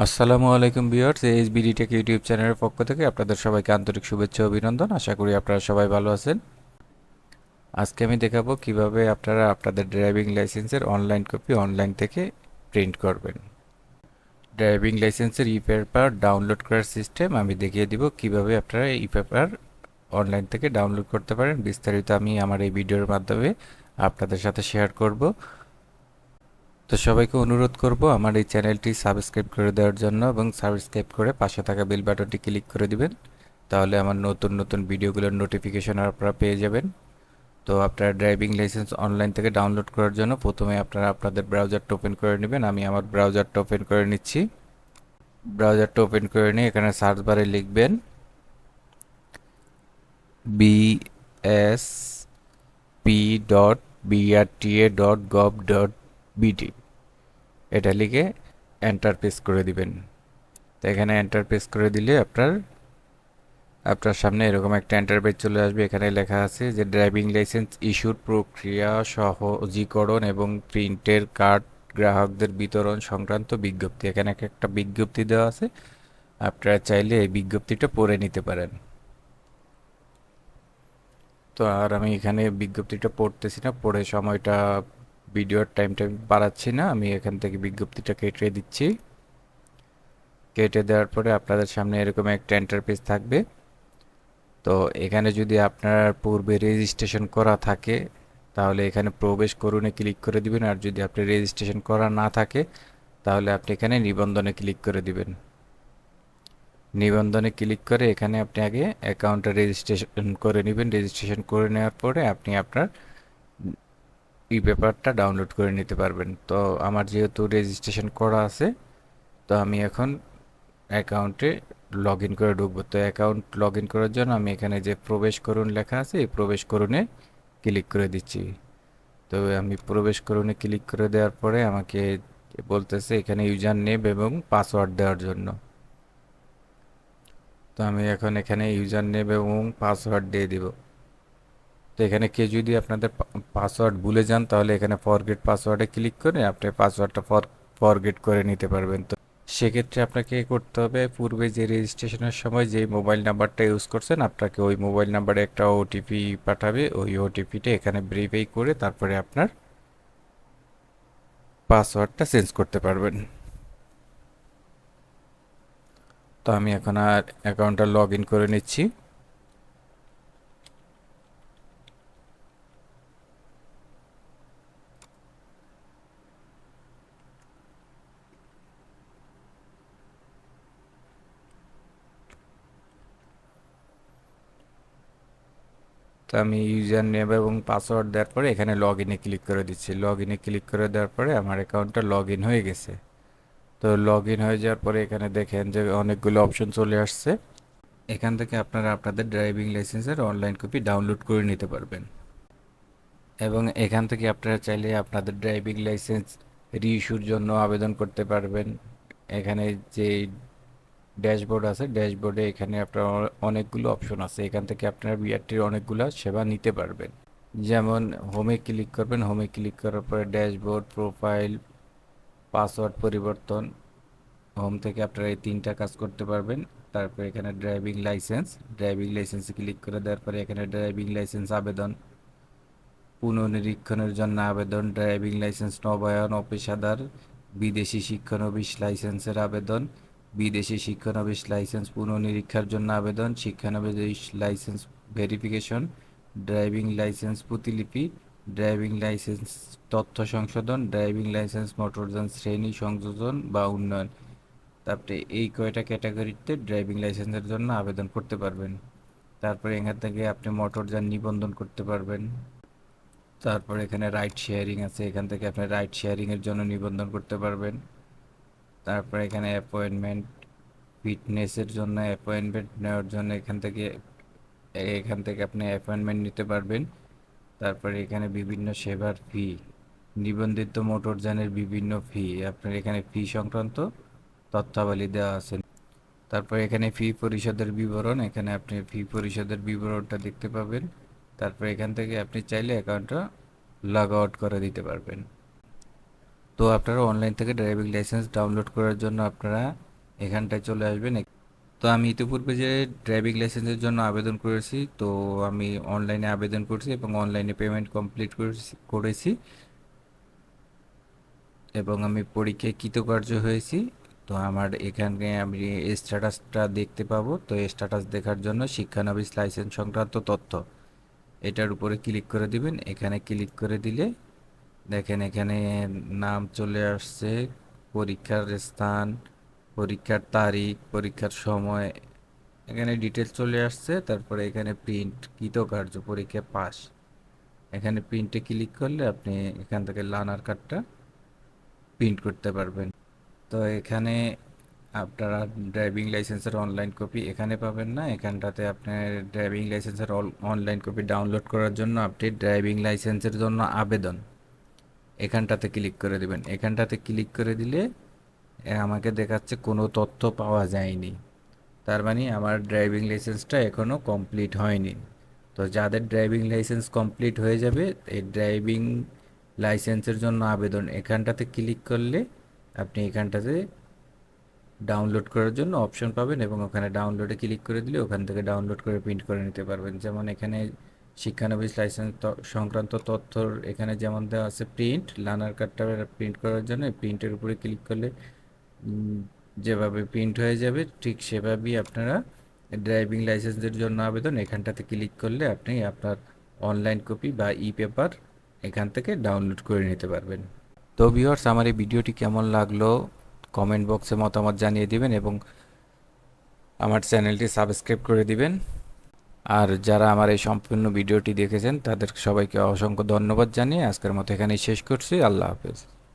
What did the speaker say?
আসসালামু আলাইকুম viewers, HBD take YouTube চ্যানেলের পক্ষ থেকে আপনাদের সবাইকে আন্তরিক শুভেচ্ছা ও অভিনন্দন। আশা করি আপনারা সবাই ভালো আছেন। আজকে আমি দেখাবো কিভাবে আপনারা আপনাদের ড্রাইভিং লাইসেন্সের অনলাইন কপি অনলাইন থেকে প্রিন্ট করবেন। ড্রাইভিং লাইসেন্সের ই পেপার ডাউনলোড করার সিস্টেম আমি দেখিয়ে দিব কিভাবে আপনারা ই পেপার অনলাইন থেকে ডাউনলোড করতে পারেন। বিস্তারিত আমি আমার এই ভিডিওর মাধ্যমে আপনাদের সাথে শেয়ার করব। তো সবাইকে অনুরোধ করব আমার এই চ্যানেলটি সাবস্ক্রাইব করে দেওয়ার জন্য এবং সাবস্ক্রাইব করে পাশে থাকা বেল বাটনটি ক্লিক করে দিবেন। তাহলে আমার নতুন নতুন ভিডিওগুলোর নোটিফিকেশন আপনারা পেয়ে যাবেন। তো আপনারা ড্রাইভিং লাইসেন্স অনলাইন থেকে ডাউনলোড করার জন্য প্রথমে আপনারা আপনাদের ব্রাউজারটা ওপেন করে নেবেন। আমি আমার ব্রাউজারটা ওপেন করে নিচ্ছি। ব্রাউজারটা ওপেন করে নিয়ে এখানে সার্চ বারে লিখবেন bsp.brta.gov.bt, এটা লিখে এন্টার প্রেস করে দিবেন। তো এখানে এন্টার প্রেস করে দিলে আপনার আপনার সামনে এরকম একটা ইন্টারফেস চলে আসবে। এখানে লেখা আছে যে ড্রাইভিং লাইসেন্স ইস্যুর প্রক্রিয়া সহজীকরণ এবং প্রিন্টের কার্ড গ্রাহকদের বিতরণ সংক্রান্ত বিজ্ঞপ্তি। এখানে একটা বিজ্ঞপ্তি দেওয়া আছে, আপনারা চাইলে এই বিজ্ঞপ্তিটা পড়ে নিতে পারেন। তো আর আমি এখানে বিজ্ঞপ্তিটা পড়তেছি না, পড়ে সময়টা ভিডিওর টাইমটা বাড়াচ্ছি না, আমি এখান থেকে বিজ্ঞপ্তিটা কেটে দিচ্ছি। কেটে দেওয়ার পরে আপনাদের সামনে এরকম একটা ইন্টারফেস থাকবে। তো এখানে যদি আপনার পূর্বে রেজিস্ট্রেশন করা থাকে তাহলে এখানে প্রবেশ করুনে ক্লিক করে দিবেন, আর যদি আপনি রেজিস্ট্রেশন করা না থাকে তাহলে আপনি এখানে নিবন্ধনে ক্লিক করে দিবেন। নিবন্ধনে ক্লিক করে এখানে আপনি আগে অ্যাকাউন্টটা রেজিস্ট্রেশন করে নেবেন। রেজিস্ট্রেশন করে নেওয়ার পরে আপনি আপনার ই পেপারটা ডাউনলোড করে নিতে পারবেন। তো আমার যেহেতু রেজিস্ট্রেশন করা আছে, তো আমি এখন অ্যাকাউন্টে লগ ইন করে ঢুকবো। তো অ্যাকাউন্ট লগ ইন করার জন্য আমি এখানে যে প্রবেশ করুন লেখা আছে এই প্রবেশ করুনে ক্লিক করে দিচ্ছি। তো আমি প্রবেশ করুনে ক্লিক করে দেওয়ার পরে আমাকে বলতেছে এখানে ইউজার নেম এবং পাসওয়ার্ড দেওয়ার জন্য। তো আমি এখন এখানে ইউজার নেম এবং পাসওয়ার্ড দিয়ে দিব। তো এখানে কেউ যদি আপনাদের পাসওয়ার্ড ভুলে যান তাহলে এখানে ফরগেট পাসওয়ার্ডে ক্লিক করে আপনি পাসওয়ার্ডটা ফরগেট করে নিতে পারবেন। তো সেক্ষেত্রে আপনাকে করতে হবে পূর্বে যে রেজিস্ট্রেশনের সময় যে মোবাইল নাম্বারটা ইউজ করছেন আপনাকে ওই মোবাইল নাম্বারে একটা ওটিপি পাঠাবে, ওই ওটিপিটা এখানে ভেরিফাই করে তারপরে আপনার পাসওয়ার্ডটা চেঞ্জ করতে পারবেন। তো আমি এখন আর অ্যাকাউন্টটা লগ ইন করে নিচ্ছি। তো আমি ইউজার নেম এবং পাসওয়ার্ড দেওয়ার পরে এখানে লগ ইনে ক্লিক করে দিচ্ছি। লগ ইনে ক্লিক করে দেওয়ার পরে আমার অ্যাকাউন্টটা লগ ইন হয়ে গেছে। তো লগ ইন হয়ে যাওয়ার পরে এখানে দেখেন যে অনেকগুলো অপশন চলে আসছে। এখান থেকে আপনারা আপনাদের ড্রাইভিং লাইসেন্সের অনলাইন কপি ডাউনলোড করে নিতে পারবেন এবং এখান থেকে আপনারা চাইলে আপনাদের ড্রাইভিং লাইসেন্স রিইস্যুর জন্য আবেদন করতে পারবেন। এখানে যে ড্যাশবোর্ড আছে ড্যাশবোর্ডে এখানে আপনার অনেকগুলো অপশন আছে, এখান থেকে আপনারা বিআরটির অনেকগুলো সেবা নিতে পারবেন। যেমন হোমে ক্লিক করবেন, হোমে ক্লিক করার পরে ড্যাশবোর্ড, প্রোফাইল, পাসওয়ার্ড পরিবর্তন, হোম থেকে আপনারা এই তিনটা কাজ করতে পারবেন। তারপরে এখানে ড্রাইভিং লাইসেন্সে ক্লিক করে দেওয়ার পরে এখানে ড্রাইভিং লাইসেন্স আবেদন, পুনঃনিরীক্ষণের জন্য আবেদন, ড্রাইভিং লাইসেন্স নবায়ন, অপেশাদার বিদেশি শিক্ষানবিশ লাইসেন্সের আবেদন, বিদেশি শিক্ষানবিশ লাইসেন্স পুনঃনিরীক্ষার জন্য আবেদন, শিক্ষানবিশ লাইসেন্স ভেরিফিকেশন, ড্রাইভিং লাইসেন্স প্রতিলিপি, ড্রাইভিং লাইসেন্স তথ্য সংশোধন, ড্রাইভিং লাইসেন্স মোটরযান শ্রেণী সংযোজন বা উন্নয়ন। তারপরে এই কয়টা ক্যাটাগরিতে ড্রাইভিং লাইসেন্সের জন্য আবেদন করতে পারবেন। তারপরে এখান থেকে আপনি মোটরযান নিবন্ধন করতে পারবেন। তারপর এখানে রাইড শেয়ারিং আছে, এখান থেকে আপনি রাইড শেয়ারিংয়ের জন্য নিবন্ধন করতে পারবেন। তারপর এখানে অ্যাপয়েন্টমেন্ট, ফিটনেসের জন্য অ্যাপয়েন্টমেন্ট নেওয়ার জন্য এখান থেকে আপনি অ্যাপয়েন্টমেন্ট নিতে পারবেন। তারপরে এখানে বিভিন্ন সেবার ফি, নিবন্ধিত মোটরযানের বিভিন্ন ফি, আপনার এখানে ফি সংক্রান্ত তথ্যাবলী দেওয়া আছে। তারপর এখানে ফি পরিশোধের বিবরণ, এখানে আপনি ফি পরিশোধের বিবরণটা দেখতে পাবেন। তারপর এখান থেকে আপনি চাইলে অ্যাকাউন্টটা লগ আউট করে দিতে পারবেন। তো আপনারা অনলাইন থেকে ড্রাইভিং লাইসেন্স ডাউনলোড করার জন্য আপনারা এখানটায় চলে আসবেন। তো আমি ইতিপূর্বে যে ড্রাইভিং লাইসেন্সের জন্য আবেদন করেছি, তো আমি অনলাইনে আবেদন করছি এবং অনলাইনে পেমেন্ট কমপ্লিট করেছি এবং আমি পরীক্ষায় কৃতকার্য হয়েছি। তো আমার এখানে আমি স্ট্যাটাসটা দেখতে পাবো। তো স্ট্যাটাস দেখার জন্য শিক্ষানবিশ লাইসেন্স সংক্রান্ত তথ্য, এটার উপরে ক্লিক করে দিবেন। এখানে ক্লিক করে দিলে দেখেন এখানে নাম চলে আসছে, পরীক্ষার স্থান, পরীক্ষার তারিখ, পরীক্ষার সময়, এখানে ডিটেলস চলে আসছে। তারপরে এখানে প্রিন্ট কৃতকার্য পরীক্ষা পাস, এখানে প্রিন্টে ক্লিক করলে আপনি এখান থেকে লার্নার কার্ডটা প্রিন্ট করতে পারবেন। তো এখানে আপনারা ড্রাইভিং লাইসেন্সের অনলাইন কপি এখানে পাবেন না। এখানটাতে আপনার ড্রাইভিং লাইসেন্সের অনলাইন কপি ডাউনলোড করার জন্য আপনি ড্রাইভিং লাইসেন্সের জন্য আবেদন এখানটাতে ক্লিক করে দিবেন। এখানটাতে ক্লিক করে দিলে আমাকে দেখাচ্ছে কোনো তথ্য পাওয়া যায়নি। তার মানে আমার ড্রাইভিং লাইসেন্সটা এখনও কমপ্লিট হয়নি। তো যাদের ড্রাইভিং লাইসেন্স কমপ্লিট হয়ে যাবে, এই ড্রাইভিং লাইসেন্সের জন্য আবেদন এখানটাতে ক্লিক করলে আপনি এখানটাতে ডাউনলোড করার জন্য অপশন পাবেন এবং ওখানে ডাউনলোডে ক্লিক করে দিলে ওখান থেকে ডাউনলোড করে প্রিন্ট করে নিতে পারবেন। যেমন এখানে শিক্ষানবিশ লাইসেন্স সংক্রান্ত তথ্যর এখানে যেমন দেওয়া আছে প্রিন্ট, লার্নার কার্ডটা প্রিন্ট করার জন্য প্রিন্টের উপরে ক্লিক করলে উম, যেভাবে প্রিন্ট হয়ে যাবে ঠিক সেভাবেই আপনারা ড্রাইভিং লাইসেন্সের জন্য আবেদন এখানটাতে ক্লিক করলে আপনি আপনার অনলাইন কপি বা ই পেপার এখান থেকে ডাউনলোড করে নিতে পারবেন। তো ভিউয়ার্স, আমার এই ভিডিওটি কেমন লাগলো কমেন্ট বক্সে মতামত জানিয়ে দিবেন এবং আমার চ্যানেলটি সাবস্ক্রাইব করে দিবেন। আর যারা আমার এই সম্পূর্ণ ভিডিওটি দেখেছেন তাদের সবাইকে অসংখ্য ধন্যবাদ জানিয়ে আজকের মতো এখানেই শেষ করছি। আল্লাহ হাফেজ।